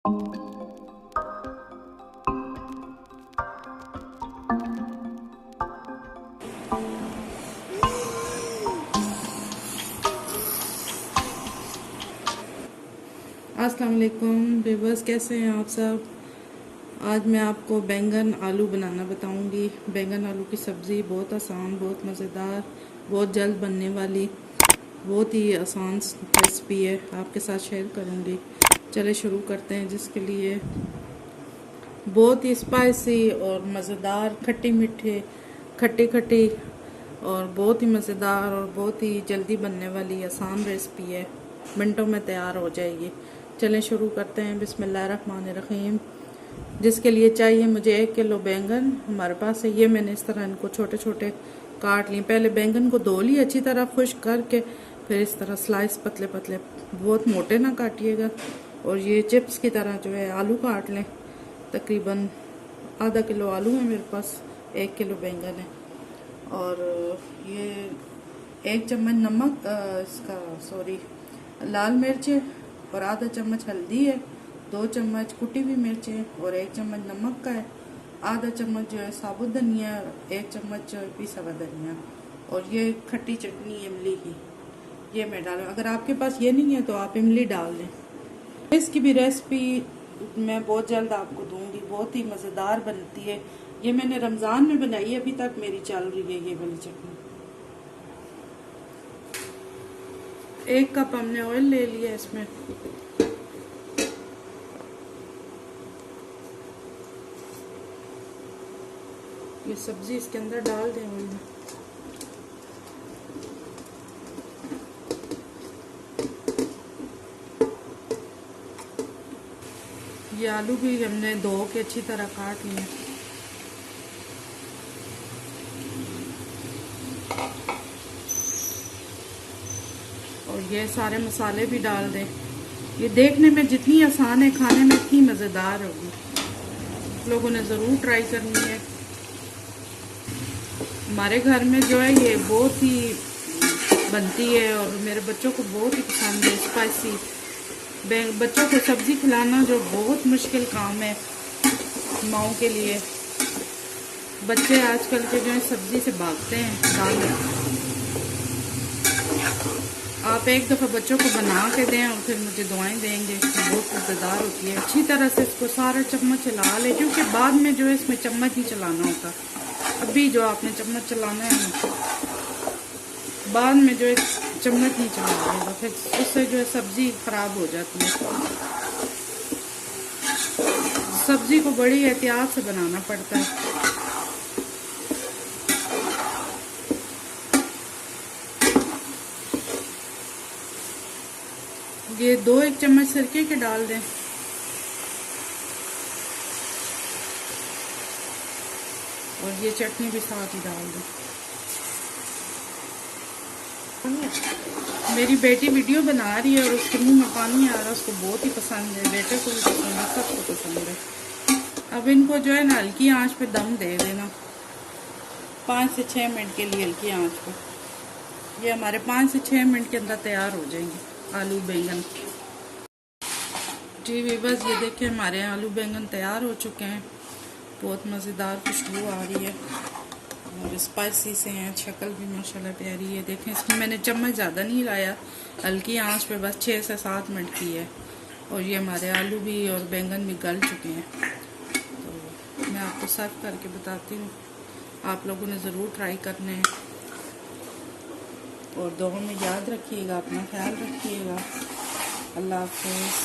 अस्सलाम वालेकुम व्यूअर्स, कैसे हैं आप सब। आज मैं आपको बैंगन आलू बनाना बताऊंगी। बैंगन आलू की सब्ज़ी बहुत आसान, बहुत मज़ेदार, बहुत जल्द बनने वाली, बहुत ही आसान रेसिपी है, आपके साथ शेयर करूंगी। चले शुरू करते हैं। जिसके लिए बहुत ही स्पाइसी और मज़ेदार, खट्टी मीठे, खट्टी खट्टी और बहुत ही मज़ेदार और बहुत ही जल्दी बनने वाली आसान रेसिपी है। मिनटों में तैयार हो जाएगी। चलें शुरू करते हैं। बिस्मिल्लाहिर्रहमानिर्रहीम। जिसके लिए चाहिए मुझे 1 किलो बैंगन हमारे पास है। ये मैंने इस तरह इनको छोटे छोटे काट ली। पहले बैंगन को धो ली अच्छी तरह खुश्क करके, फिर इस तरह स्लाइस पतले पतले, बहुत मोटे ना काटिएगा। और ये चिप्स की तरह जो है आलू काट लें। तकरीबन आधा किलो आलू है मेरे पास, 1 किलो बैंगन है। और ये 1 चम्मच नमक, लाल मिर्च है, और आधा चम्मच हल्दी है, 2 चम्मच कुटी हुई मिर्च है, और 1 चम्मच नमक का है, आधा चम्मच जो है साबुत धनिया, 1 चम्मच पिसा हुआ धनिया, और ये खट्टी चटनी इमली की, ये मैं डालूँ। अगर आपके पास ये नहीं है तो आप इमली डाल दें। इसकी भी रेसिपी मैं बहुत जल्द आपको दूंगी, बहुत ही मज़ेदार बनती है। ये मैंने रमज़ान में बनाई है, अभी तक मेरी चल रही है ये वाली चटनी। 1 कप हमने ऑयल ले लिया इसमें। ये सब्जी इसके अंदर डाल दें ऑयल में। ये आलू भी हमने धो के अच्छी तरह काट लिए। और ये सारे मसाले भी डाल दें। ये देखने में जितनी आसान है, खाने में इतनी मज़ेदार होगी। लोगों ने ज़रूर ट्राई करनी है। हमारे घर में जो है ये बहुत ही बनती है और मेरे बच्चों को बहुत ही पसंद है। स्पाइसी बच्चों को सब्ज़ी खिलाना जो बहुत मुश्किल काम है माओं के लिए। बच्चे आजकल के जो है सब्ज़ी से भागते हैं दाल। आप एक दफ़ा बच्चों को बना के दें और फिर मुझे दुआएं देंगे। बहुत मज़ेदार होती है। अच्छी तरह से इसको सारा चम्मच चला ले, क्योंकि बाद में जो है इसमें चम्मच नहीं चलाना होता। अभी जो आपने चम्मच चलाना है ना, बाद में जो है चम्मच नहीं चलाना होगा, फिर उससे जो है सब्ज़ी ख़राब हो जाती है। सब्ज़ी को बड़ी एहतियात से बनाना पड़ता है। ये 1 चम्मच सिरके के डाल दें। और ये चटनी भी साथ ही डाल दें। मेरी बेटी वीडियो बना रही है और उसके मुंह में पानी आ रहा है। उसको बहुत ही पसंद है, बेटे को भी पसंद है, सबको पसंद है। अब इनको जो है ना हल्की आंच पे दम दे देना, 5 से 6 मिनट के लिए हल्की आंच पे। ये हमारे 5 से 6 मिनट के अंदर तैयार हो जाएंगे आलू बैंगन। जी व्यूअर्स, ये देखिए हमारे आलू बैंगन तैयार हो चुके हैं। बहुत मज़ेदार खुशबू आ रही है और स्पाइसी से हैं। शक्ल भी माशाल्लाह प्यारी है। देखें, इसमें मैंने चम्मच ज़्यादा नहीं लाया, हल्की आंच पे बस 6 से 7 मिनट की है। और ये हमारे आलू भी और बैंगन भी गल चुके हैं। तो मैं आपको सर्व करके बताती हूँ। आप लोगों ने ज़रूर ट्राई करने हैं। और दुआ में याद रखिएगा, अपना ख्याल रखिएगा। अल्लाह हाफ़िज़।